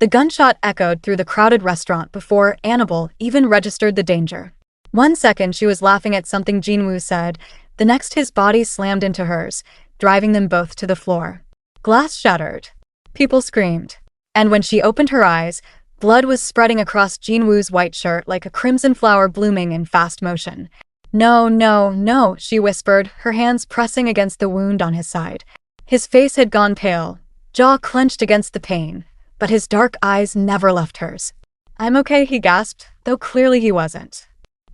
The gunshot echoed through the crowded restaurant before Anabel even registered the danger. 1 second she was laughing at something Jin-Woo said, the next his body slammed into hers, driving them both to the floor. Glass shattered. People screamed. And when she opened her eyes, blood was spreading across Jin-Woo's white shirt like a crimson flower blooming in fast motion. No, no, no, she whispered, her hands pressing against the wound on his side. His face had gone pale, jaw clenched against the pain, but his dark eyes never left hers. I'm okay, he gasped, though clearly he wasn't.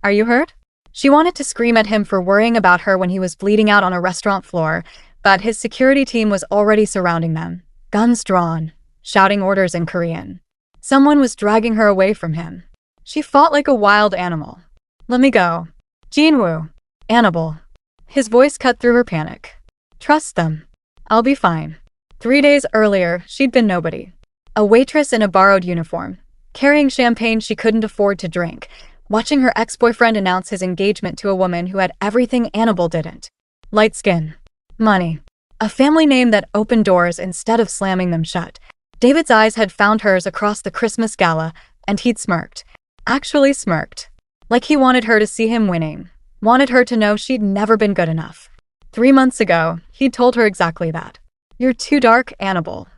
Are you hurt? She wanted to scream at him for worrying about her when he was bleeding out on a restaurant floor, but his security team was already surrounding them, guns drawn, shouting orders in Korean. Someone was dragging her away from him. She fought like a wild animal. Let me go. Jin-Woo. Anabel. His voice cut through her panic. Trust them. I'll be fine. 3 days earlier, she'd been nobody. A waitress in a borrowed uniform, carrying champagne she couldn't afford to drink, watching her ex-boyfriend announce his engagement to a woman who had everything Anabel didn't. Light skin. Money. A family name that opened doors instead of slamming them shut. David's eyes had found hers across the Christmas gala, and he'd smirked. Actually smirked. Like he wanted her to see him winning. Wanted her to know she'd never been good enough. 3 months ago, he'd told her exactly that. You're too dark, Anabel.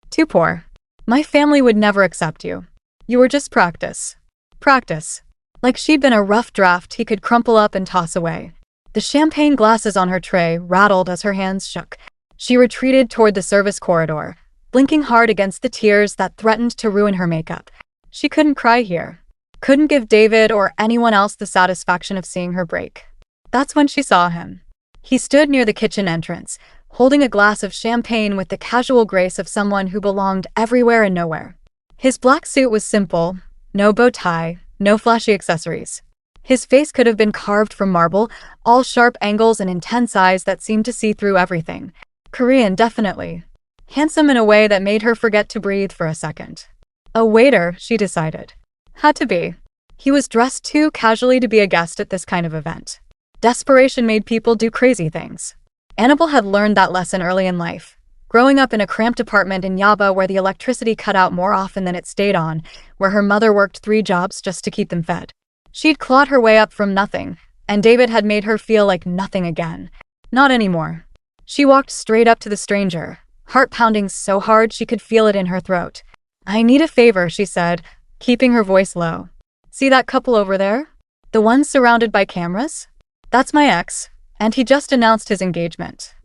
Too poor. My family would never accept you. You were just practice. Practice. Like she'd been a rough draft he could crumple up and toss away. The champagne glasses on her tray rattled as her hands shook. She retreated toward the service corridor, blinking hard against the tears that threatened to ruin her makeup. She couldn't cry here. Couldn't give David or anyone else the satisfaction of seeing her break. That's when she saw him. He stood near the kitchen entrance, holding a glass of champagne with the casual grace of someone who belonged everywhere and nowhere. His black suit was simple, no bow tie, no flashy accessories. His face could have been carved from marble, all sharp angles and intense eyes that seemed to see through everything. Korean, definitely. Handsome in a way that made her forget to breathe for a second. A waiter, she decided. Had to be. He was dressed too casually to be a guest at this kind of event. Desperation made people do crazy things. Anabel had learned that lesson early in life, growing up in a cramped apartment in Yaba where the electricity cut out more often than it stayed on, where her mother worked 3 jobs just to keep them fed. She'd clawed her way up from nothing, and David had made her feel like nothing again. Not anymore. She walked straight up to the stranger, heart pounding so hard she could feel it in her throat. I need a favor, she said, keeping her voice low. See that couple over there? The one surrounded by cameras? That's my ex, and he just announced his engagement.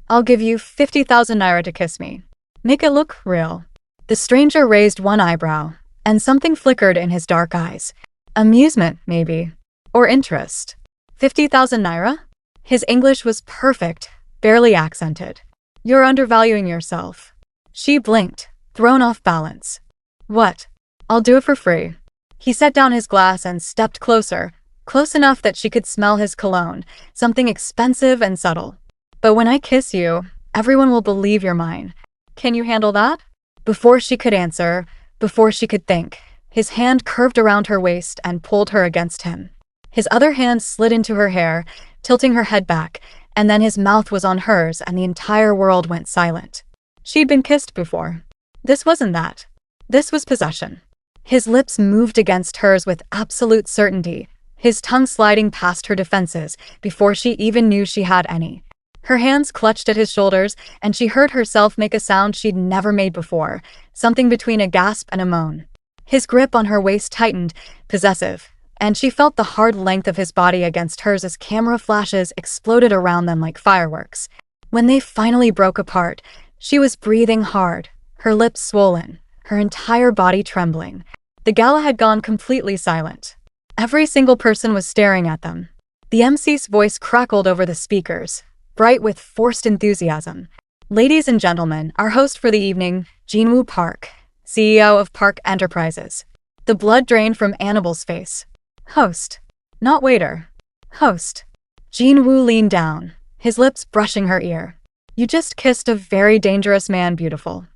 I'll give you 50,000 naira to kiss me. Make it look real. The stranger raised one eyebrow, and something flickered in his dark eyes. Amusement, maybe. Or interest. 50,000 naira? His English was perfect, barely accented. You're undervaluing yourself. She blinked, thrown off balance. What? I'll do it for free. He set down his glass and stepped closer, close enough that she could smell his cologne, something expensive and subtle. But when I kiss you, everyone will believe you're mine. Can you handle that? Before she could answer, before she could think, his hand curved around her waist and pulled her against him. His other hand slid into her hair, tilting her head back, and then his mouth was on hers and the entire world went silent. She'd been kissed before. This wasn't that. This was possession. His lips moved against hers with absolute certainty, his tongue sliding past her defenses before she even knew she had any. Her hands clutched at his shoulders, and she heard herself make a sound she'd never made before, something between a gasp and a moan. His grip on her waist tightened, possessive, and she felt the hard length of his body against hers as camera flashes exploded around them like fireworks. When they finally broke apart, she was breathing hard, her lips swollen, her entire body trembling. The gala had gone completely silent. Every single person was staring at them. The MC's voice crackled over the speakers, bright with forced enthusiasm. Ladies and gentlemen, our host for the evening, Jin-Woo Park, CEO of Park Enterprises. The blood drained from Anabel's face. Host. Not waiter. Host. Jin-Woo leaned down, his lips brushing her ear. You just kissed a very dangerous man, beautiful.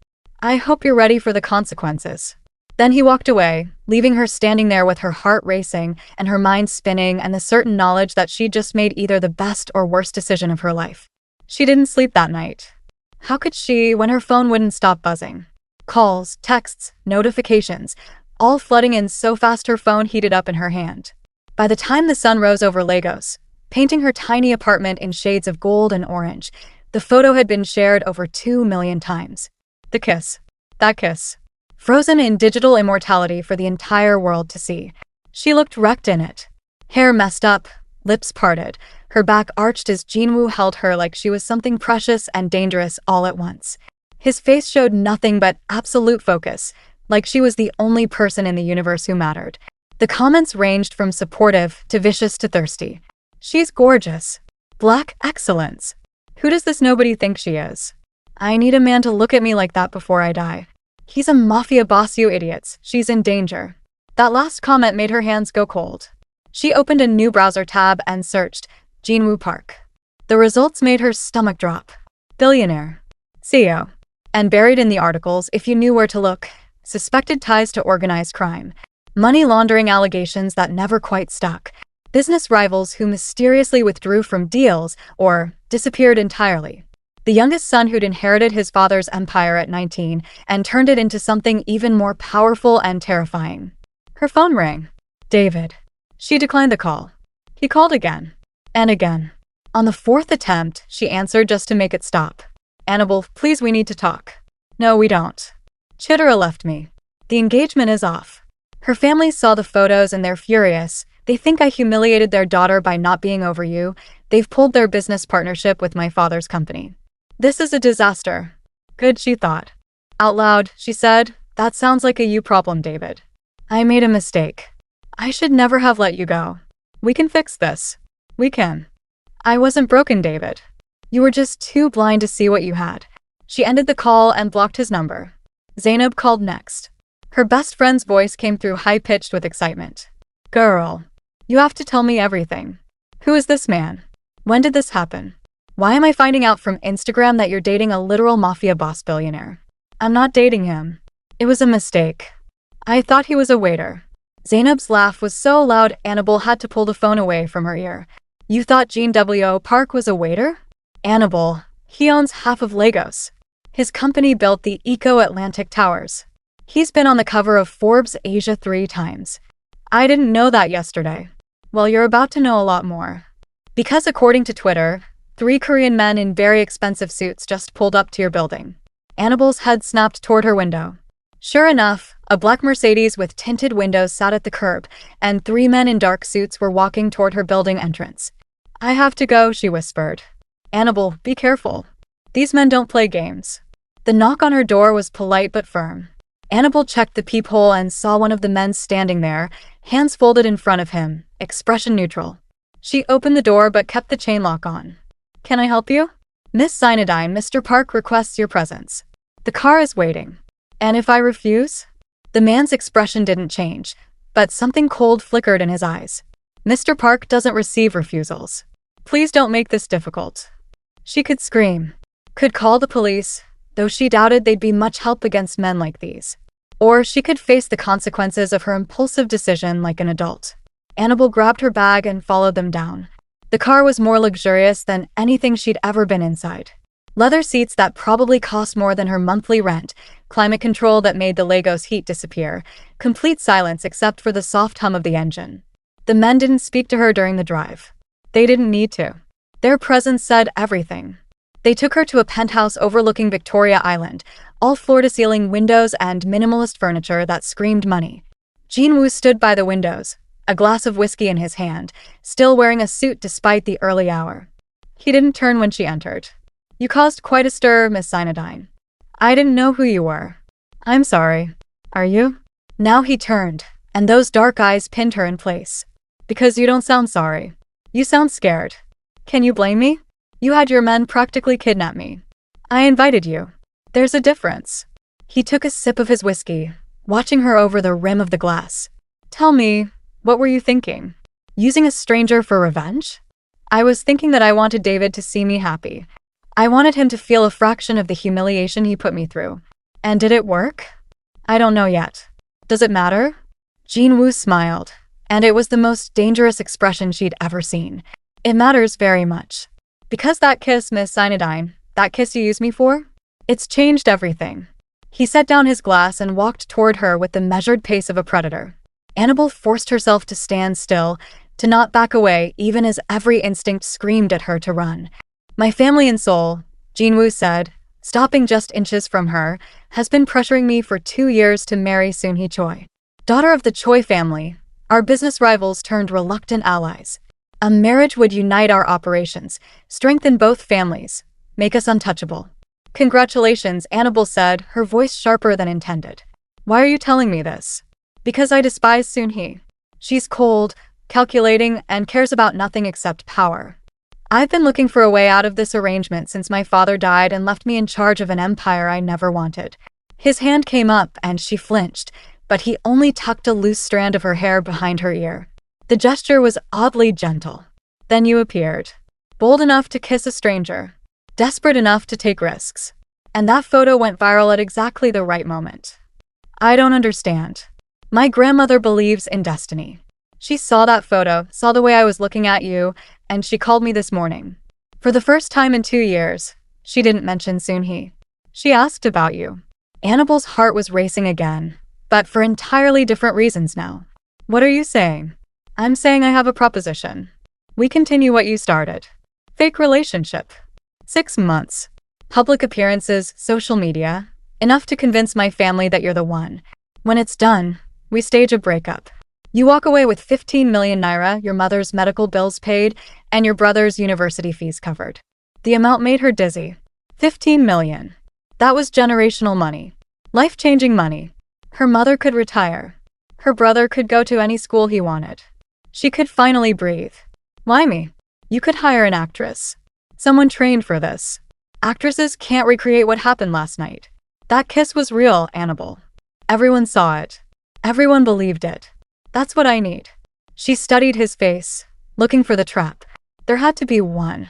I hope you're ready for the consequences. Then he walked away, leaving her standing there with her heart racing and her mind spinning and the certain knowledge that she'd just made either the best or worst decision of her life. She didn't sleep that night. How could she when her phone wouldn't stop buzzing? Calls, texts, notifications, all flooding in so fast her phone heated up in her hand. By the time the sun rose over Lagos, painting her tiny apartment in shades of gold and orange, the photo had been shared over 2 million times. The kiss. That kiss. Frozen in digital immortality for the entire world to see. She looked wrecked in it. Hair messed up, lips parted, her back arched as Jin-Woo held her like she was something precious and dangerous all at once. His face showed nothing but absolute focus, like she was the only person in the universe who mattered. The comments ranged from supportive to vicious to thirsty. She's gorgeous. Black excellence. Who does this nobody think she is? I need a man to look at me like that before I die. He's a mafia boss, you idiots. She's in danger. That last comment made her hands go cold. She opened a new browser tab and searched Jin-Woo Park. The results made her stomach drop. Billionaire. CEO. And buried in the articles, if you knew where to look, suspected ties to organized crime, money laundering allegations that never quite stuck, business rivals who mysteriously withdrew from deals or disappeared entirely. The youngest son who'd inherited his father's empire at 19 and turned it into something even more powerful and terrifying. Her phone rang. David. She declined the call. He called again. And again. On the fourth attempt, she answered just to make it stop. Anabel, please, we need to talk. No, we don't. Chitara left me. The engagement is off. Her family saw the photos and they're furious. They think I humiliated their daughter by not being over you. They've pulled their business partnership with my father's company. This is a disaster. Good, she thought. Out loud, she said, that sounds like a you problem, David. I made a mistake. I should never have let you go. We can fix this. We can. I wasn't broken, David. You were just too blind to see what you had. She ended the call and blocked his number. Zainab called next. Her best friend's voice came through high-pitched with excitement. Girl, you have to tell me everything. Who is this man? When did this happen? Why am I finding out from Instagram that you're dating a literal mafia boss billionaire? I'm not dating him. It was a mistake. I thought he was a waiter. Zainab's laugh was so loud Anabel had to pull the phone away from her ear. You thought Jin-Woo Park was a waiter? Anabel, he owns half of Lagos. His company built the Eco-Atlantic Towers. He's been on the cover of Forbes Asia 3 times. I didn't know that yesterday. Well, you're about to know a lot more. Because according to Twitter, 3 Korean men in very expensive suits just pulled up to your building. Anabel's head snapped toward her window. Sure enough, a black Mercedes with tinted windows sat at the curb, and 3 men in dark suits were walking toward her building entrance. I have to go, she whispered. Anabel, be careful. These men don't play games. The knock on her door was polite but firm. Anabel checked the peephole and saw one of the men standing there, hands folded in front of him, expression neutral. She opened the door but kept the chain lock on. Can I help you? Miss Cyanidine, Mr. Park requests your presence. The car is waiting. And if I refuse? The man's expression didn't change, but something cold flickered in his eyes. Mr. Park doesn't receive refusals. Please don't make this difficult. She could scream, could call the police, though she doubted they'd be much help against men like these. Or she could face the consequences of her impulsive decision like an adult. Anabel grabbed her bag and followed them down. The car was more luxurious than anything she'd ever been inside. Leather seats that probably cost more than her monthly rent, climate control that made the Lagos heat disappear, complete silence except for the soft hum of the engine. The men didn't speak to her during the drive. They didn't need to. Their presence said everything. They took her to a penthouse overlooking Victoria Island, all floor-to-ceiling windows and minimalist furniture that screamed money. Jin-Woo stood by the windows, a glass of whiskey in his hand, still wearing a suit despite the early hour. He didn't turn when she entered. You caused quite a stir, Miss Cyanidine. I didn't know who you were. I'm sorry. Are you? Now he turned, and those dark eyes pinned her in place. Because you don't sound sorry. You sound scared. Can you blame me? You had your men practically kidnap me. I invited you. There's a difference. He took a sip of his whiskey, watching her over the rim of the glass. Tell me, what were you thinking? Using a stranger for revenge? I was thinking that I wanted David to see me happy. I wanted him to feel a fraction of the humiliation he put me through. And did it work? I don't know yet. Does it matter? Jin-Woo smiled, and it was the most dangerous expression she'd ever seen. It matters very much. Because that kiss, Miss Cyanidine, that kiss you used me for? It's changed everything. He set down his glass and walked toward her with the measured pace of a predator. Anabel forced herself to stand still, to not back away even as every instinct screamed at her to run. My family in Seoul, Jin-Woo said, stopping just inches from her, has been pressuring me for 2 years to marry Soon-hee Choi. Daughter of the Choi family, our business rivals turned reluctant allies. A marriage would unite our operations, strengthen both families, make us untouchable. Congratulations, Anabel said, her voice sharper than intended. Why are you telling me this? Because I despise Soon-hee. She's cold, calculating, and cares about nothing except power. I've been looking for a way out of this arrangement since my father died and left me in charge of an empire I never wanted. His hand came up and she flinched, but he only tucked a loose strand of her hair behind her ear. The gesture was oddly gentle. Then you appeared. Bold enough to kiss a stranger. Desperate enough to take risks. And that photo went viral at exactly the right moment. I don't understand. My grandmother believes in destiny. She saw that photo, saw the way I was looking at you, and she called me this morning. For the first time in 2 years, she didn't mention Soon-hee. She asked about you. Anabel's heart was racing again, but for entirely different reasons now. What are you saying? I'm saying I have a proposition. We continue what you started. Fake relationship. 6 months. Public appearances, social media. Enough to convince my family that you're the one. When it's done, we stage a breakup. You walk away with 15 million naira, your mother's medical bills paid, and your brother's university fees covered. The amount made her dizzy. 15 million. That was generational money. Life-changing money. Her mother could retire. Her brother could go to any school he wanted. She could finally breathe. Why me? You could hire an actress. Someone trained for this. Actresses can't recreate what happened last night. That kiss was real, Anabel. Everyone saw it. Everyone believed it. That's what I need. She studied his face, looking for the trap. There had to be one.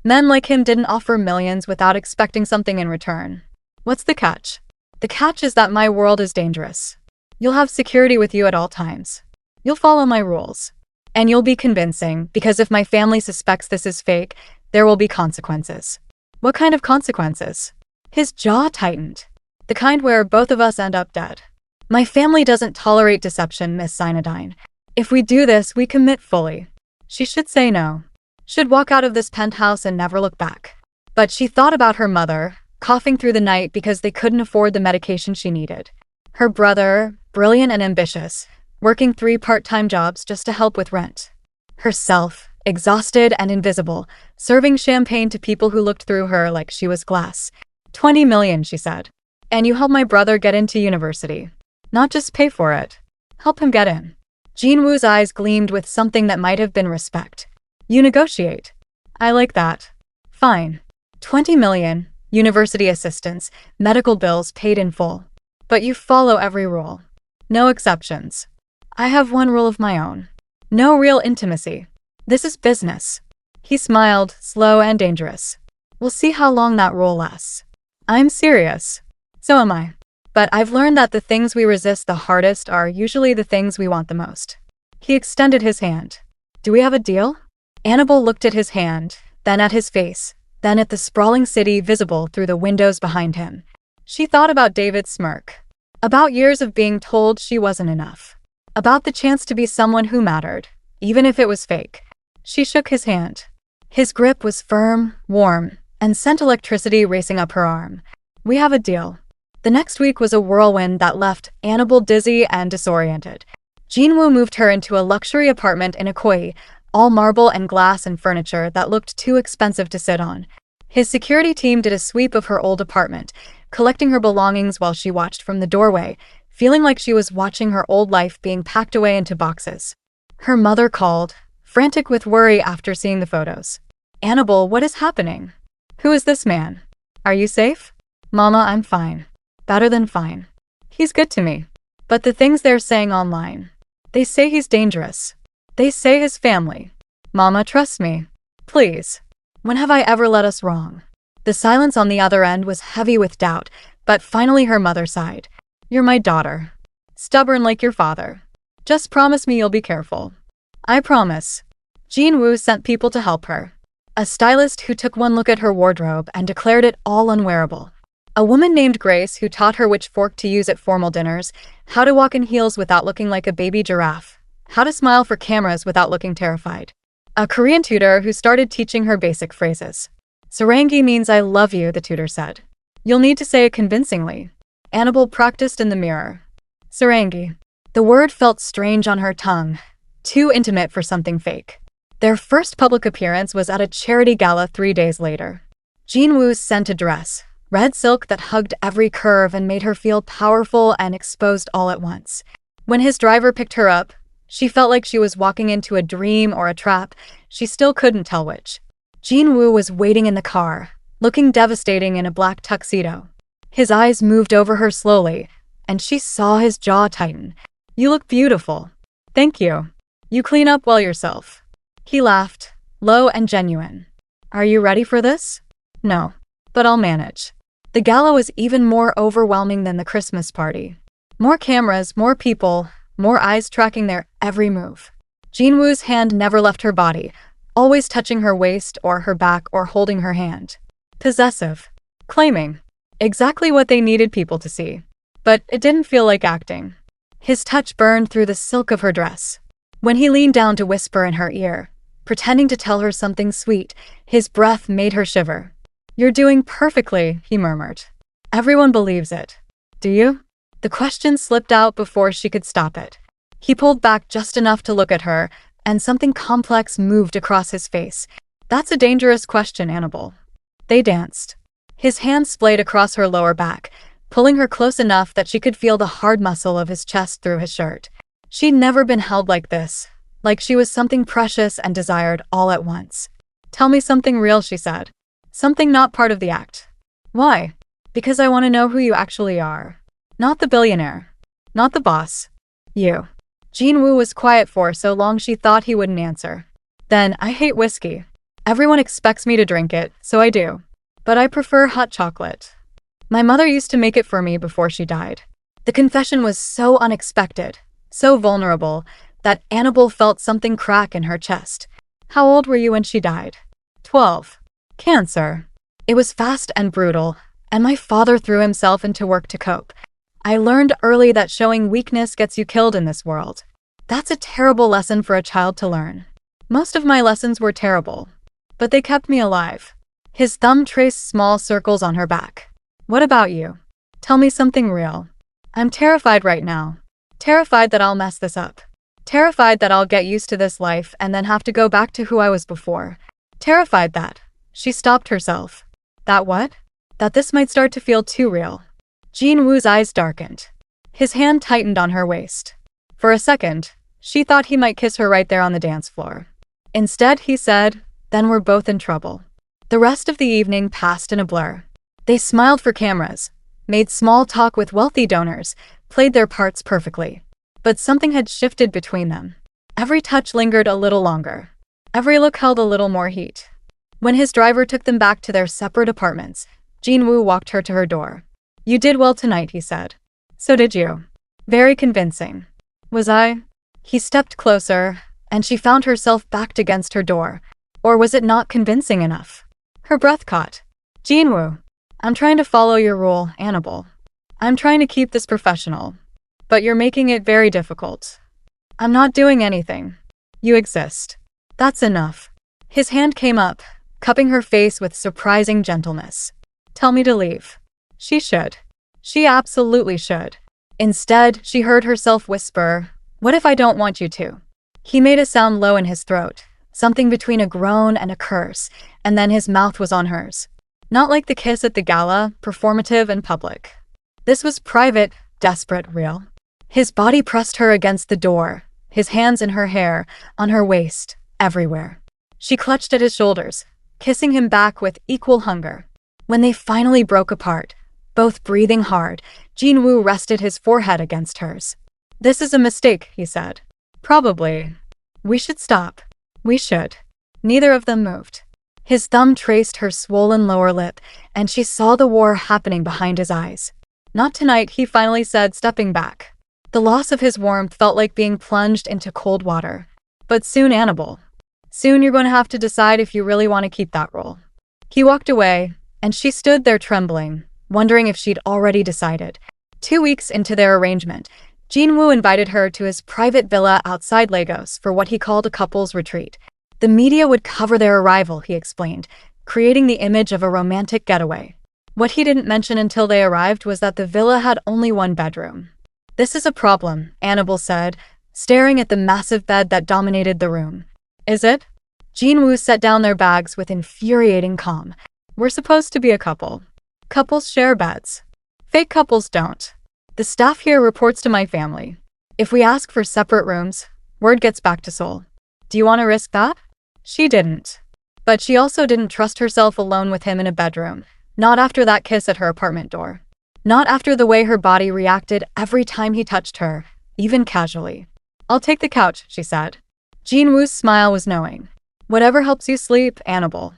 Men like him didn't offer millions without expecting something in return. What's the catch? The catch is that my world is dangerous. You'll have security with you at all times. You'll follow my rules. And you'll be convincing, because if my family suspects this is fake, there will be consequences. What kind of consequences? His jaw tightened. The kind where both of us end up dead. My family doesn't tolerate deception, Miss Cynadine. If we do this, we commit fully. She should say no. Should walk out of this penthouse and never look back. But she thought about her mother, coughing through the night because they couldn't afford the medication she needed. Her brother, brilliant and ambitious, working 3 part-time jobs just to help with rent. Herself, exhausted and invisible, serving champagne to people who looked through her like she was glass. 20 million, she said. And you help my brother get into university. Not just pay for it. Help him get in. Jin-Woo's eyes gleamed with something that might have been respect. You negotiate. I like that. Fine. 20 million, university assistance, medical bills paid in full. But you follow every rule. No exceptions. I have one rule of my own. No real intimacy. This is business. He smiled, slow and dangerous. We'll see how long that rule lasts. I'm serious. So am I. But I've learned that the things we resist the hardest are usually the things we want the most. He extended his hand. Do we have a deal? Anabel looked at his hand, then at his face, then at the sprawling city visible through the windows behind him. She thought about David's smirk. About years of being told she wasn't enough. About the chance to be someone who mattered, even if it was fake. She shook his hand. His grip was firm, warm, and sent electricity racing up her arm. We have a deal. The next week was a whirlwind that left Anabel dizzy and disoriented. Jin-Woo moved her into a luxury apartment in Ikoyi, all marble and glass and furniture that looked too expensive to sit on. His security team did a sweep of her old apartment, collecting her belongings while she watched from the doorway, feeling like she was watching her old life being packed away into boxes. Her mother called, frantic with worry after seeing the photos. Anabel, what is happening? Who is this man? Are you safe? Mama, I'm fine. Better than fine. He's good to me. But the things they're saying online. They say he's dangerous. They say his family. Mama, trust me. Please. When have I ever led us wrong? The silence on the other end was heavy with doubt, but finally her mother sighed. You're my daughter. Stubborn like your father. Just promise me you'll be careful. I promise. Jin-Woo sent people to help her. A stylist who took one look at her wardrobe and declared it all unwearable. A woman named Grace who taught her which fork to use at formal dinners, how to walk in heels without looking like a baby giraffe, how to smile for cameras without looking terrified. A Korean tutor who started teaching her basic phrases. Sarangi means I love you, the tutor said. You'll need to say it convincingly. Anabel practiced in the mirror. Sarangi. The word felt strange on her tongue, too intimate for something fake. Their first public appearance was at a charity gala 3 days later. Jin-Woo's scented dress, red silk that hugged every curve and made her feel powerful and exposed all at once. When his driver picked her up, she felt like she was walking into a dream or a trap. She still couldn't tell which. Jin-Woo was waiting in the car, looking devastating in a black tuxedo. His eyes moved over her slowly, and she saw his jaw tighten. You look beautiful. Thank you. You clean up well yourself. He laughed, low and genuine. Are you ready for this? No, but I'll manage. The gala was even more overwhelming than the Christmas party. More cameras, more people, more eyes tracking their every move. Jin-Woo's hand never left her body, always touching her waist or her back or holding her hand. Possessive. Claiming. Exactly what they needed people to see. But it didn't feel like acting. His touch burned through the silk of her dress. When he leaned down to whisper in her ear, pretending to tell her something sweet, his breath made her shiver. You're doing perfectly, he murmured. Everyone believes it. Do you? The question slipped out before she could stop it. He pulled back just enough to look at her, and something complex moved across his face. That's a dangerous question, Anabel. They danced. His hand splayed across her lower back, pulling her close enough that she could feel the hard muscle of his chest through his shirt. She'd never been held like this, like she was something precious and desired all at once. Tell me something real, she said. Something not part of the act. Why? Because I want to know who you actually are. Not the billionaire. Not the boss. You. Jin-Woo was quiet for so long she thought he wouldn't answer. Then, I hate whiskey. Everyone expects me to drink it, so I do. But I prefer hot chocolate. My mother used to make it for me before she died. The confession was so unexpected, so vulnerable, that Anabel felt something crack in her chest. How old were you when she died? 12. Cancer. It was fast and brutal, and my father threw himself into work to cope. I learned early that showing weakness gets you killed in this world. That's a terrible lesson for a child to learn. Most of my lessons were terrible, but they kept me alive. His thumb traced small circles on her back. What about you? Tell me something real. I'm terrified right now. Terrified that I'll mess this up. Terrified that I'll get used to this life and then have to go back to who I was before. Terrified that. She stopped herself. That what? That this might start to feel too real. Jin-Woo's eyes darkened. His hand tightened on her waist. For a second, she thought he might kiss her right there on the dance floor. Instead, he said, then we're both in trouble. The rest of the evening passed in a blur. They smiled for cameras, made small talk with wealthy donors, played their parts perfectly. But something had shifted between them. Every touch lingered a little longer. Every look held a little more heat. When his driver took them back to their separate apartments, Jin-Woo walked her to her door. You did well tonight, he said. So did you. Very convincing. Was I? He stepped closer, and she found herself backed against her door. Or was it not convincing enough? Her breath caught. Jin-Woo. I'm trying to follow your rule, Anabel. I'm trying to keep this professional. But you're making it very difficult. I'm not doing anything. You exist. That's enough. His hand came up, cupping her face with surprising gentleness. Tell me to leave. She should. She absolutely should. Instead, she heard herself whisper, what if I don't want you to? He made a sound low in his throat, something between a groan and a curse, and then his mouth was on hers. Not like the kiss at the gala, performative and public. This was private, desperate, real. His body pressed her against the door, his hands in her hair, on her waist, everywhere. She clutched at his shoulders, kissing him back with equal hunger. When they finally broke apart, both breathing hard, Jin-Woo rested his forehead against hers. This is a mistake, he said. Probably. We should stop. We should. Neither of them moved. His thumb traced her swollen lower lip, and she saw the war happening behind his eyes. Not tonight, he finally said, stepping back. The loss of his warmth felt like being plunged into cold water. But soon, Anabel. Soon you're going to have to decide if you really want to keep that role. He walked away, and she stood there trembling, wondering if she'd already decided. 2 weeks into their arrangement, Jin-Woo invited her to his private villa outside Lagos for what he called a couple's retreat. The media would cover their arrival, he explained, creating the image of a romantic getaway. What he didn't mention until they arrived was that the villa had only one bedroom. "This is a problem," Anabel said, staring at the massive bed that dominated the room. "Is it?" Jin-Woo set down their bags with infuriating calm. "We're supposed to be a couple. Couples share beds. Fake couples don't. The staff here reports to my family. If we ask for separate rooms, word gets back to Seoul. Do you want to risk that?" She didn't. But she also didn't trust herself alone with him in a bedroom. Not after that kiss at her apartment door. Not after the way her body reacted every time he touched her, even casually. "I'll take the couch," she said. Jin-Woo's smile was knowing. "Whatever helps you sleep, Anabel."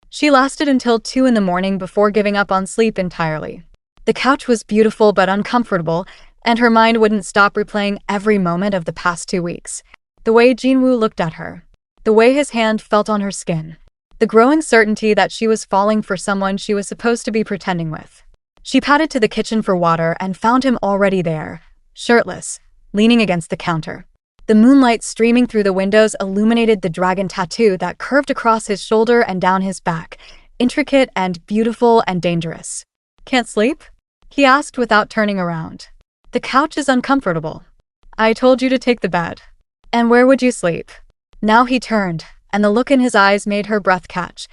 She lasted until 2 in the morning before giving up on sleep entirely. The couch was beautiful but uncomfortable, and her mind wouldn't stop replaying every moment of the past 2 weeks. The way Jin-Woo looked at her. The way his hand felt on her skin. The growing certainty that she was falling for someone she was supposed to be pretending with. She padded to the kitchen for water and found him already there, shirtless, leaning against the counter. The moonlight streaming through the windows illuminated the dragon tattoo that curved across his shoulder and down his back, intricate and beautiful and dangerous. "Can't sleep?" he asked without turning around. "The couch is uncomfortable. I told you to take the bed. And where would you sleep?" Now he turned, and the look in his eyes made her breath catch.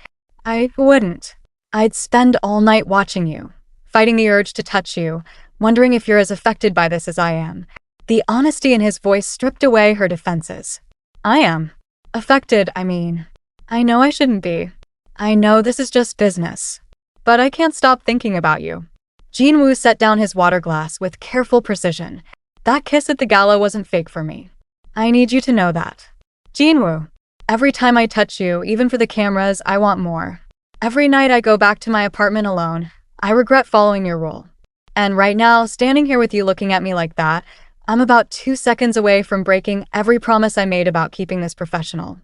"I wouldn't. I'd spend all night watching you, fighting the urge to touch you, wondering if you're as affected by this as I am." The honesty in his voice stripped away her defenses. "I am. Affected, I mean. I know I shouldn't be. I know this is just business. But I can't stop thinking about you." Jin-Woo set down his water glass with careful precision. "That kiss at the gala wasn't fake for me. I need you to know that. Jin-Woo, every time I touch you, even for the cameras, I want more. Every night I go back to my apartment alone, I regret following your rule. And right now, standing here with you looking at me like that, I'm about 2 seconds away from breaking every promise I made about keeping this professional."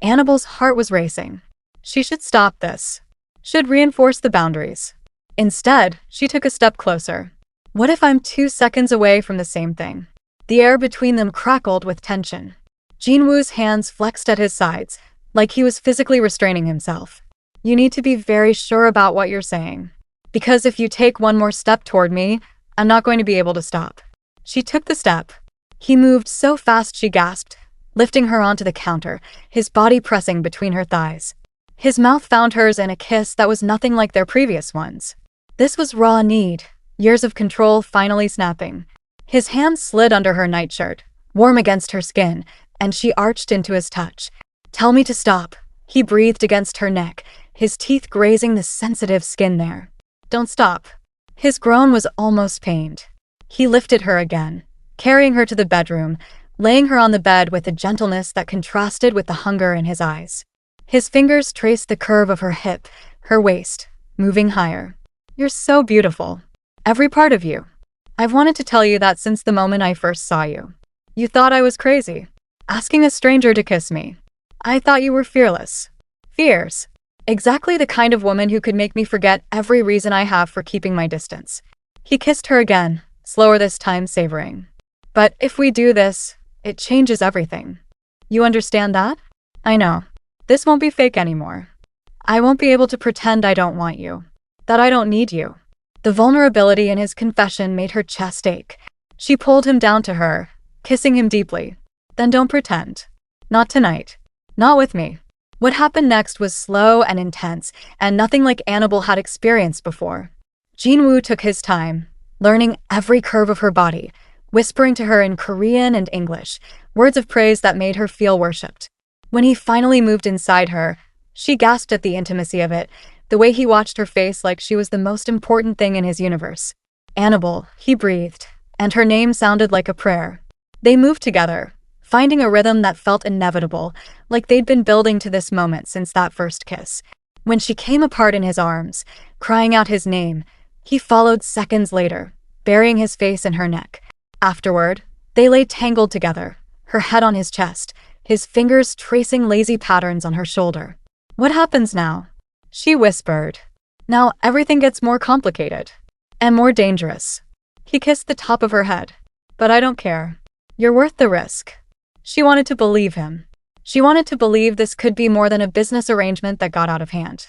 Anabel's heart was racing. She should stop this. Should reinforce the boundaries. Instead, she took a step closer. What if I'm 2 seconds away from the same thing? The air between them crackled with tension. Jin-Woo's hands flexed at his sides, like he was physically restraining himself. "You need to be very sure about what you're saying. Because if you take one more step toward me, I'm not going to be able to stop." She took the step. He moved so fast she gasped, lifting her onto the counter, his body pressing between her thighs. His mouth found hers in a kiss that was nothing like their previous ones. This was raw need, years of control finally snapping. His hand slid under her nightshirt, warm against her skin, and she arched into his touch. "Tell me to stop," he breathed against her neck, his teeth grazing the sensitive skin there. "Don't stop." His groan was almost pained. He lifted her again, carrying her to the bedroom, laying her on the bed with a gentleness that contrasted with the hunger in his eyes. His fingers traced the curve of her hip, her waist, moving higher. "You're so beautiful. Every part of you. I've wanted to tell you that since the moment I first saw you. You thought I was crazy, asking a stranger to kiss me. I thought you were fearless. Fierce. Exactly the kind of woman who could make me forget every reason I have for keeping my distance." He kissed her again, slower this time, savoring. "But if we do this, it changes everything. You understand that? I know. This won't be fake anymore. I won't be able to pretend I don't want you. That I don't need you." The vulnerability in his confession made her chest ache. She pulled him down to her, kissing him deeply. "Then don't pretend. Not tonight. Not with me." What happened next was slow and intense, and nothing like Anabel had experienced before. Jin-Woo took his time, learning every curve of her body, whispering to her in Korean and English, words of praise that made her feel worshipped. When he finally moved inside her, she gasped at the intimacy of it, the way he watched her face like she was the most important thing in his universe. "Anabel," he breathed, and her name sounded like a prayer. They moved together, finding a rhythm that felt inevitable, like they'd been building to this moment since that first kiss. When she came apart in his arms, crying out his name, he followed seconds later, burying his face in her neck. Afterward, they lay tangled together, her head on his chest, his fingers tracing lazy patterns on her shoulder. "What happens now?" she whispered. "Now everything gets more complicated." And more dangerous. He kissed the top of her head. But I don't care. You're worth the risk. She wanted to believe him. She wanted to believe this could be more than a business arrangement that got out of hand.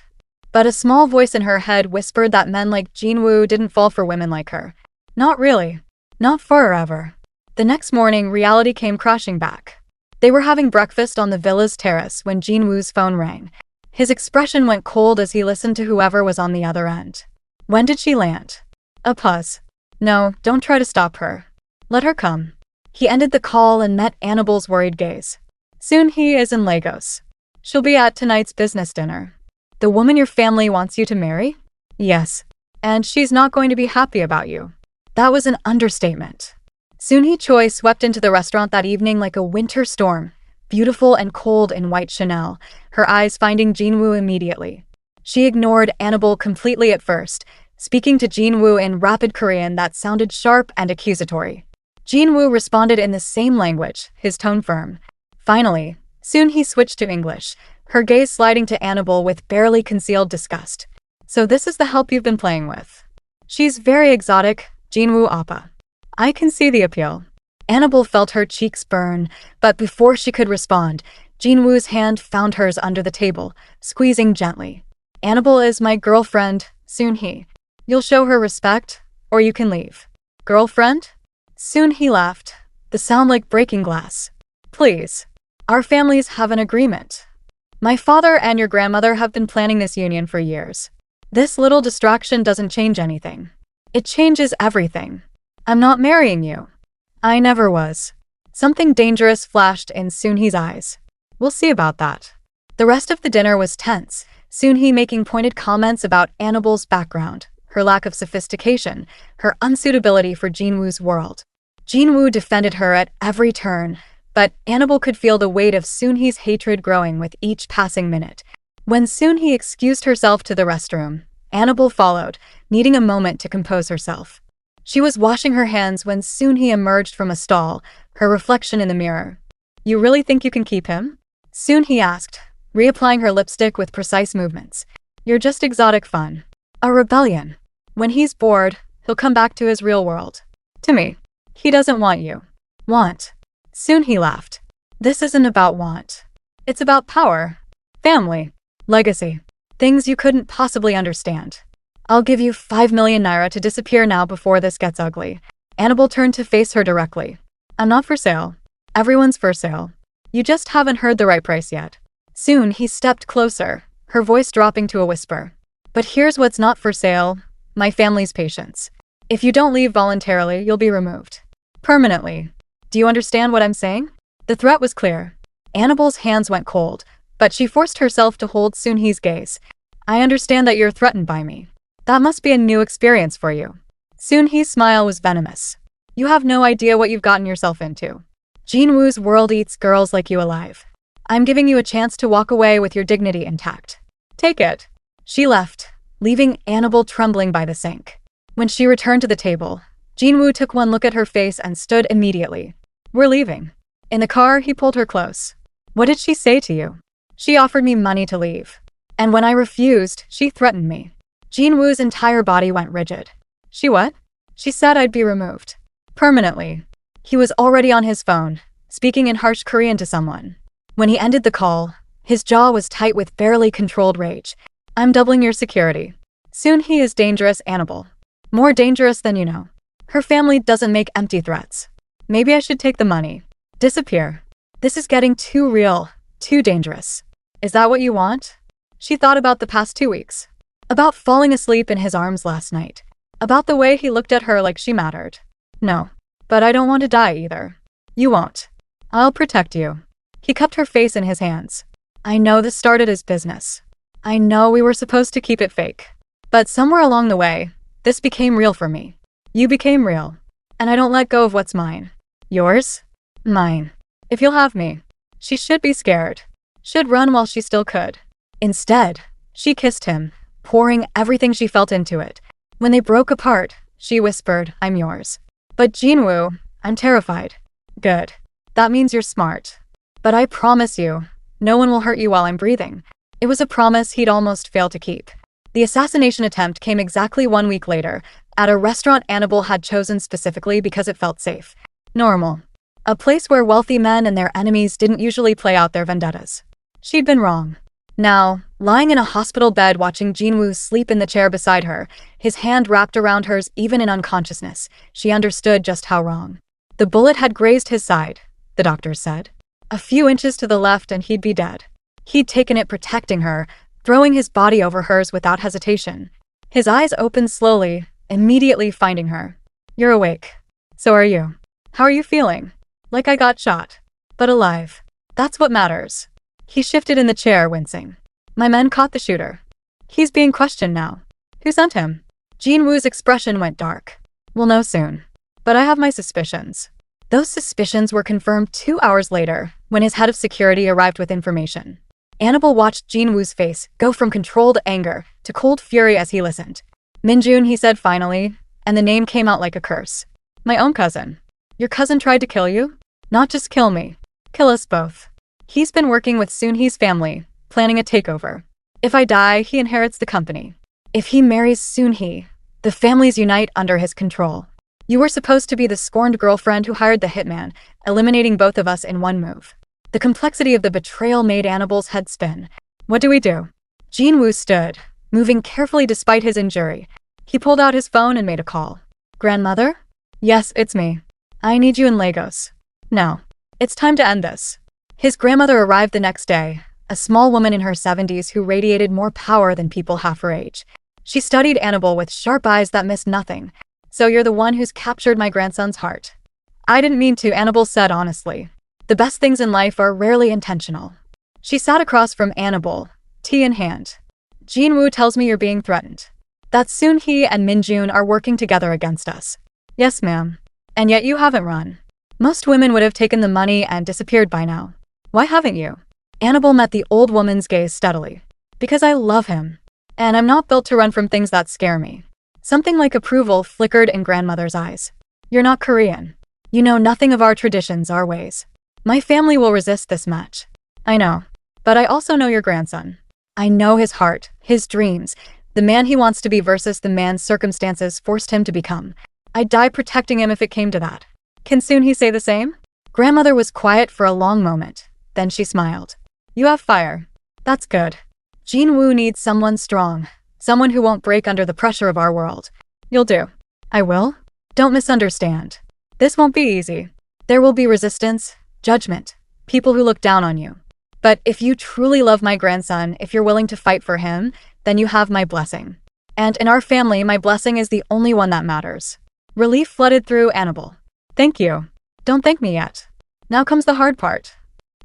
But a small voice in her head whispered that men like Jin-Woo didn't fall for women like her. Not really. Not forever. The next morning, reality came crashing back. They were having breakfast on the villa's terrace when Jin-Woo's phone rang. His expression went cold as he listened to whoever was on the other end. When did she land? A pause. No, don't try to stop her. Let her come. He ended the call and met Anabel's worried gaze. Soon he is in Lagos. She'll be at tonight's business dinner. The woman your family wants you to marry? Yes. And she's not going to be happy about you. That was an understatement. Soon Choi swept into the restaurant that evening like a winter storm, beautiful and cold in white Chanel, her eyes finding Jin-Woo immediately. She ignored Anabel completely at first, speaking to Jin-Woo in rapid Korean that sounded sharp and accusatory. Jin-Woo responded in the same language, his tone firm. Finally, soon he switched to English, her gaze sliding to Anabel with barely concealed disgust. So this is the help you've been playing with. She's very exotic, Jin-Woo Appa. I can see the appeal. Anabel felt her cheeks burn, but before she could respond, Jin-Woo's hand found hers under the table, squeezing gently. Anabel is my girlfriend, soon he. You'll show her respect, or you can leave. Girlfriend? Soon he laughed, the sound like breaking glass. Please. Our families have an agreement. My father and your grandmother have been planning this union for years. This little distraction doesn't change anything. It changes everything. I'm not marrying you. I never was. Something dangerous flashed in Soon-hee's eyes. We'll see about that. The rest of the dinner was tense, Soon-hee making pointed comments about Anabel's background, her lack of sophistication, her unsuitability for Jin-Woo's world. Jin-Woo defended her at every turn, but Anabel could feel the weight of Soon-hee's hatred growing with each passing minute. When Soon-hee excused herself to the restroom, Anabel followed, needing a moment to compose herself. She was washing her hands when Soon-hee emerged from a stall, her reflection in the mirror. You really think you can keep him? Soon-hee asked, reapplying her lipstick with precise movements. You're just exotic fun. A rebellion. When he's bored, he'll come back to his real world. To me. He doesn't want you. Want. Soon-hee laughed. This isn't about want. It's about power. Family. Legacy. Things you couldn't possibly understand. I'll give you 5 million naira to disappear now before this gets ugly. Anabel turned to face her directly. I'm not for sale. Everyone's for sale. You just haven't heard the right price yet. Soon he stepped closer, her voice dropping to a whisper. But here's what's not for sale, my family's patience. If you don't leave voluntarily, you'll be removed. Permanently. Do you understand what I'm saying? The threat was clear. Anabel's hands went cold, but she forced herself to hold Soon-hee's gaze. I understand that you're threatened by me. That must be a new experience for you. Soon-hee's smile was venomous. You have no idea what you've gotten yourself into. Jin-Woo's world eats girls like you alive. I'm giving you a chance to walk away with your dignity intact. Take it. She left, leaving Anabel trembling by the sink. When she returned to the table, Jin-Woo took one look at her face and stood immediately. We're leaving. In the car, he pulled her close. What did she say to you? She offered me money to leave. And when I refused, she threatened me. Jin-Woo's entire body went rigid. She what? She said I'd be removed. Permanently. He was already on his phone, speaking in harsh Korean to someone. When he ended the call, his jaw was tight with barely controlled rage. I'm doubling your security. Soon he is dangerous, Anabel. More dangerous than you know. Her family doesn't make empty threats. Maybe I should take the money. Disappear. This is getting too real, too dangerous. Is that what you want? She thought about the past 2 weeks. About falling asleep in his arms last night. About the way he looked at her like she mattered. No. But I don't want to die either. You won't. I'll protect you. He cupped her face in his hands. I know this started as business. I know we were supposed to keep it fake. But somewhere along the way, this became real for me. You became real. And I don't let go of what's mine. Yours? Mine. If you'll have me. She should be scared. Should run while she still could. Instead, she kissed him, pouring everything she felt into it. When they broke apart, she whispered, I'm yours. But Jin-Woo, I'm terrified. Good. That means you're smart. But I promise you, no one will hurt you while I'm breathing. It was a promise he'd almost failed to keep. The assassination attempt came exactly 1 week later, At a restaurant Anabel had chosen specifically because it felt safe. Normal. A place where wealthy men and their enemies didn't usually play out their vendettas. She'd been wrong. Now, lying in a hospital bed watching Jin-Woo sleep in the chair beside her, his hand wrapped around hers even in unconsciousness, she understood just how wrong. The bullet had grazed his side, the doctors said. A few inches to the left and he'd be dead. He'd taken it protecting her, throwing his body over hers without hesitation. His eyes opened slowly, immediately finding her. You're awake. So are you. How are you feeling? Like I got shot. But alive. That's what matters. He shifted in the chair, wincing. My men caught the shooter. He's being questioned now. Who sent him? Jin-Woo's expression went dark. We'll know soon. But I have my suspicions. Those suspicions were confirmed 2 hours later, when his head of security arrived with information. Anabel watched Jin-Woo's face go from controlled anger to cold fury as he listened. Min-jun, he said finally, and the name came out like a curse. My own cousin. Your cousin tried to kill you? Not just kill me. Kill us both. He's been working with Soon-hee's family, planning a takeover. If I die, he inherits the company. If he marries Soon-hee, the families unite under his control. You were supposed to be the scorned girlfriend who hired the hitman, eliminating both of us in one move. The complexity of the betrayal made Anabel's head spin. What do we do? Jin-Woo stood, moving carefully despite his injury. He pulled out his phone and made a call. Grandmother? Yes, it's me. I need you in Lagos. No. It's time to end this. His grandmother arrived the next day, a small woman in her 70s who radiated more power than people half her age. She studied Anabel with sharp eyes that missed nothing. So you're the one who's captured my grandson's heart. I didn't mean to, Anabel said honestly. The best things in life are rarely intentional. She sat across from Anabel, tea in hand. Jin-Woo tells me you're being threatened. That Soon-hee and Min-jun are working together against us. Yes, ma'am. And yet you haven't run. Most women would have taken the money and disappeared by now. Why haven't you? Anabel met the old woman's gaze steadily. Because I love him. And I'm not built to run from things that scare me. Something like approval flickered in grandmother's eyes. You're not Korean. You know nothing of our traditions, our ways. My family will resist this match. I know. But I also know your grandson. I know his heart, his dreams, the man he wants to be versus the man circumstances forced him to become. I'd die protecting him if it came to that. Can Soon-hee say the same? Grandmother was quiet for a long moment. Then she smiled. You have fire. That's good. Jin-Woo needs someone strong. Someone who won't break under the pressure of our world. You'll do. I will? Don't misunderstand. This won't be easy. There will be resistance, judgment, people who look down on you. But if you truly love my grandson, if you're willing to fight for him, then you have my blessing. And in our family, my blessing is the only one that matters. Relief flooded through Anabel. Thank you. Don't thank me yet. Now comes the hard part.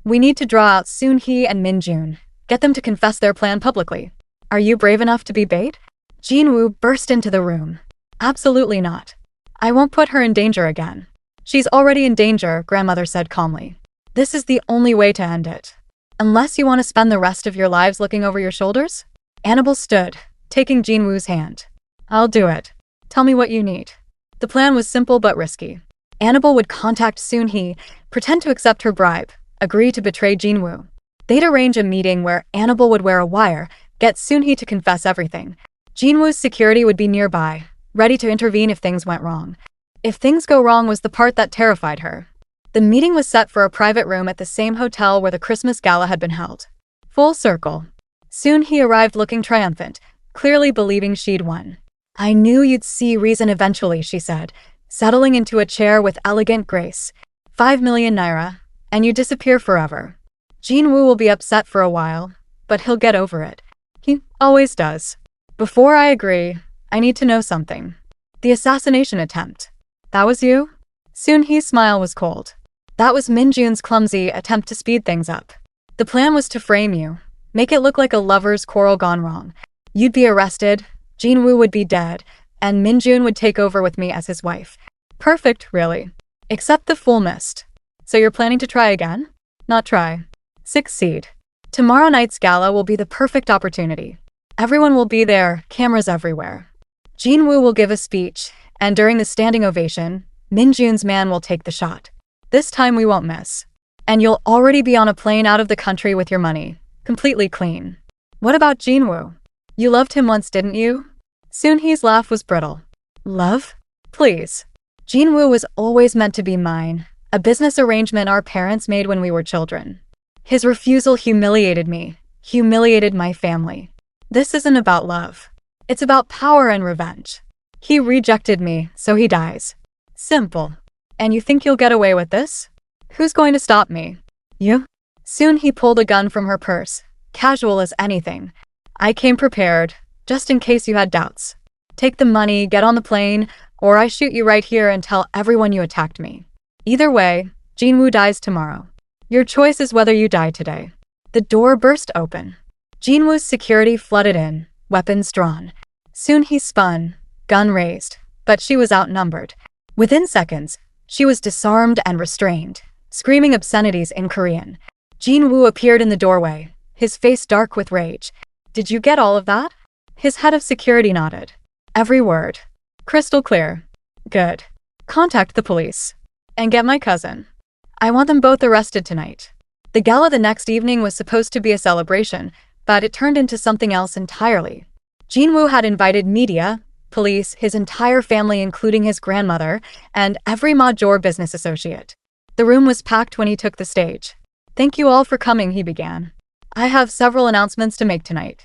We need to draw out Soon-hee and Min-jun. Get them to confess their plan publicly. Are you brave enough to be bait? Jin-Woo burst into the room. Absolutely not. I won't put her in danger again. She's already in danger, grandmother said calmly. This is the only way to end it. Unless you want to spend the rest of your lives looking over your shoulders? Anabel stood, taking Jin-Woo's hand. I'll do it. Tell me what you need. The plan was simple but risky. Anabel would contact Soon-hee, pretend to accept her bribe, agree to betray Jin-Woo. They'd arrange a meeting where Anabel would wear a wire, get Soon-hee to confess everything. Jin-Woo's security would be nearby, ready to intervene if things went wrong. If things go wrong was the part that terrified her. The meeting was set for a private room at the same hotel where the Christmas gala had been held. Full circle. Soon-hee arrived looking triumphant, clearly believing she'd won. I knew you'd see reason eventually, she said, settling into a chair with elegant grace. 5 million naira, and you disappear forever. Jin-Woo will be upset for a while, but he'll get over it. He always does. Before I agree, I need to know something. The assassination attempt. That was you? Soon-hee's smile was cold. That was Min-jun's clumsy attempt to speed things up. The plan was to frame you, make it look like a lover's quarrel gone wrong. You'd be arrested, Jin-Woo would be dead, and Min-jun would take over with me as his wife. Perfect, really. Except the fool missed. So you're planning to try again? Not try. Succeed. Tomorrow night's gala will be the perfect opportunity. Everyone will be there, cameras everywhere. Jin-Woo will give a speech, and during the standing ovation, Min-jun's man will take the shot. This time we won't miss. And you'll already be on a plane out of the country with your money, completely clean. What about Jin-Woo? You loved him once, didn't you? Soon-hee's laugh was brittle. Love? Please. Jin-Woo was always meant to be mine, a business arrangement our parents made when we were children. His refusal humiliated me, humiliated my family. This isn't about love. It's about power and revenge. He rejected me, so he dies. Simple. And you think you'll get away with this? Who's going to stop me? You? Soon he pulled a gun from her purse, casual as anything. I came prepared, just in case you had doubts. Take the money, get on the plane, or I shoot you right here and tell everyone you attacked me. Either way, Jin-Woo dies tomorrow. Your choice is whether you die today. The door burst open. Jin-Woo's security flooded in, weapons drawn. Soon he spun, gun raised, but she was outnumbered. Within seconds, she was disarmed and restrained, screaming obscenities in Korean. Jin-Woo appeared in the doorway, his face dark with rage. Did you get all of that? His head of security nodded. Every word. Crystal clear. Good. Contact the police. And get my cousin. I want them both arrested tonight. The gala the next evening was supposed to be a celebration, but it turned into something else entirely. Jin-Woo had invited media, police, his entire family including his grandmother, and every major business associate. The room was packed when he took the stage. Thank you all for coming, he began. I have several announcements to make tonight.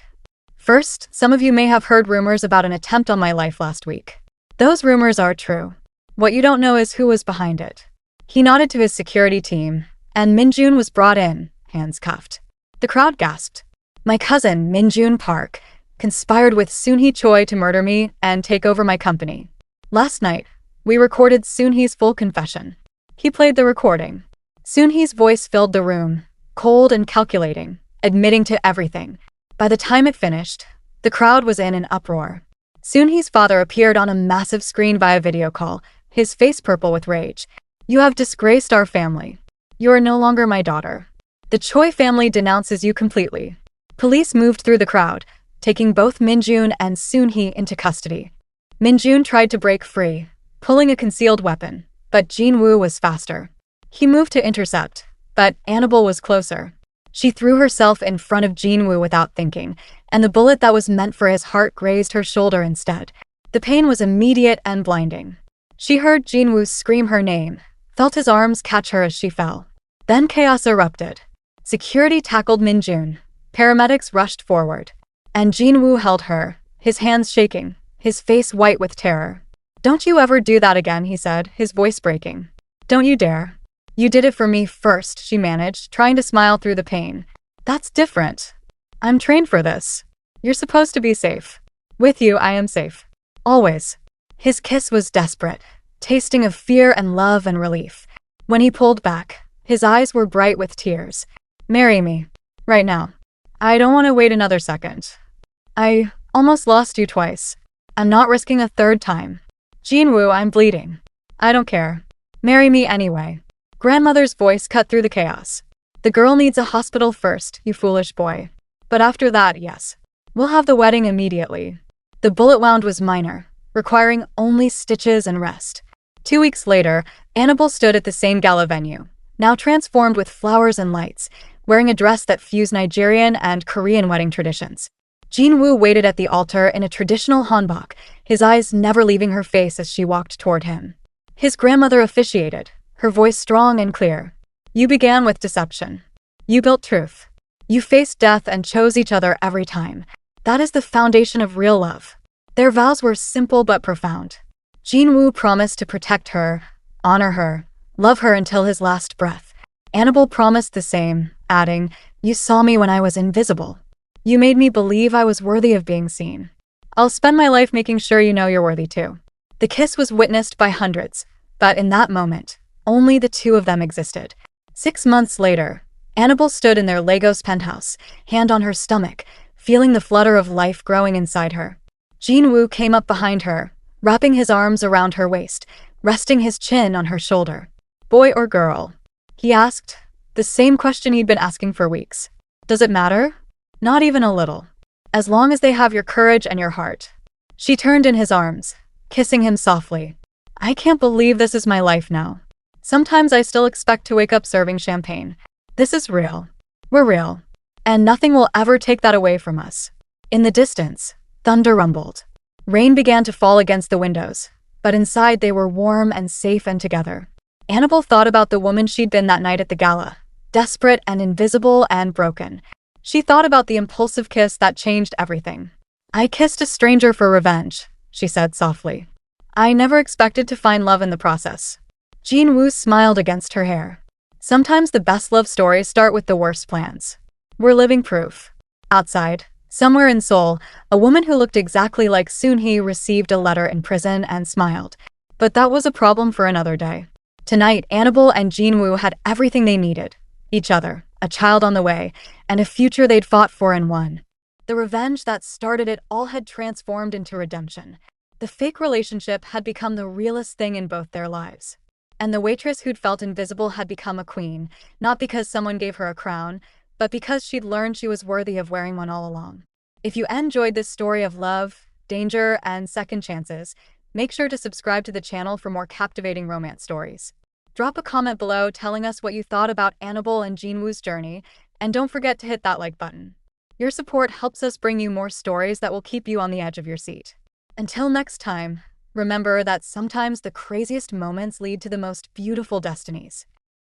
First, some of you may have heard rumors about an attempt on my life last week. Those rumors are true. What you don't know is who was behind it. He nodded to his security team, and Min-jun was brought in, hands cuffed. The crowd gasped. My cousin, Jin-Woo Park, conspired with Soon-hee Choi to murder me and take over my company. Last night, we recorded Soon-hee's full confession. He played the recording. Soon-hee's voice filled the room, cold and calculating, admitting to everything. By the time it finished, the crowd was in an uproar. Soon-hee's father appeared on a massive screen via video call, his face purple with rage. You have disgraced our family. You are no longer my daughter. The Choi family denounces you completely. Police moved through the crowd, taking both Min-jun and Soon-hee into custody. Min-jun tried to break free, pulling a concealed weapon, but Jin-Woo was faster. He moved to intercept, but Anabel was closer. She threw herself in front of Jin-Woo without thinking, and the bullet that was meant for his heart grazed her shoulder instead. The pain was immediate and blinding. She heard Jin-Woo scream her name, felt his arms catch her as she fell. Then chaos erupted. Security tackled Min-jun. Paramedics rushed forward. And Jin-Woo held her, his hands shaking, his face white with terror. Don't you ever do that again, he said, his voice breaking. Don't you dare. You did it for me first, she managed, trying to smile through the pain. That's different. I'm trained for this. You're supposed to be safe. With you, I am safe. Always. His kiss was desperate, tasting of fear and love and relief. When he pulled back, his eyes were bright with tears. Marry me. Right now. I don't want to wait another second. I almost lost you twice. I'm not risking a third time. Jin-Woo, I'm bleeding. I don't care. Marry me anyway. Grandmother's voice cut through the chaos. The girl needs a hospital first, you foolish boy. But after that, yes. We'll have the wedding immediately. The bullet wound was minor, requiring only stitches and rest. 2 weeks later, Anabel stood at the same gala venue, now transformed with flowers and lights, wearing a dress that fused Nigerian and Korean wedding traditions. Jin-Woo waited at the altar in a traditional hanbok, his eyes never leaving her face as she walked toward him. His grandmother officiated, her voice strong and clear. You began with deception. You built truth. You faced death and chose each other every time. That is the foundation of real love. Their vows were simple but profound. Jin-Woo promised to protect her, honor her, love her until his last breath. Anabel promised the same, adding, You saw me when I was invisible. You made me believe I was worthy of being seen. I'll spend my life making sure you know you're worthy too. The kiss was witnessed by hundreds, but in that moment, only the two of them existed. 6 months later, Anabel stood in their Lagos penthouse, hand on her stomach, feeling the flutter of life growing inside her. Jin-Woo came up behind her, wrapping his arms around her waist, resting his chin on her shoulder. Boy or girl? He asked, the same question he'd been asking for weeks. Does it matter? Not even a little. As long as they have your courage and your heart. She turned in his arms, kissing him softly. I can't believe this is my life now. Sometimes I still expect to wake up serving champagne. This is real. We're real. And nothing will ever take that away from us. In the distance, thunder rumbled. Rain began to fall against the windows, but inside they were warm and safe and together. Anabel thought about the woman she'd been that night at the gala, desperate and invisible and broken. She thought about the impulsive kiss that changed everything. "I kissed a stranger for revenge," she said softly. "I never expected to find love in the process." Jin-Woo smiled against her hair. Sometimes the best love stories start with the worst plans. We're living proof. Outside, somewhere in Seoul, a woman who looked exactly like Soon-hee received a letter in prison and smiled. But that was a problem for another day. Tonight, Anabel and Jin-Woo had everything they needed. Each other, a child on the way, and a future they'd fought for and won. The revenge that started it all had transformed into redemption. The fake relationship had become the realest thing in both their lives. And the waitress who'd felt invisible had become a queen, not because someone gave her a crown, but because she'd learned she was worthy of wearing one all along. If you enjoyed this story of love, danger, and second chances, make sure to subscribe to the channel for more captivating romance stories. Drop a comment below telling us what you thought about Anabel and Jin-Woo's journey, and don't forget to hit that like button. Your support helps us bring you more stories that will keep you on the edge of your seat. Until next time, remember that sometimes the craziest moments lead to the most beautiful destinies.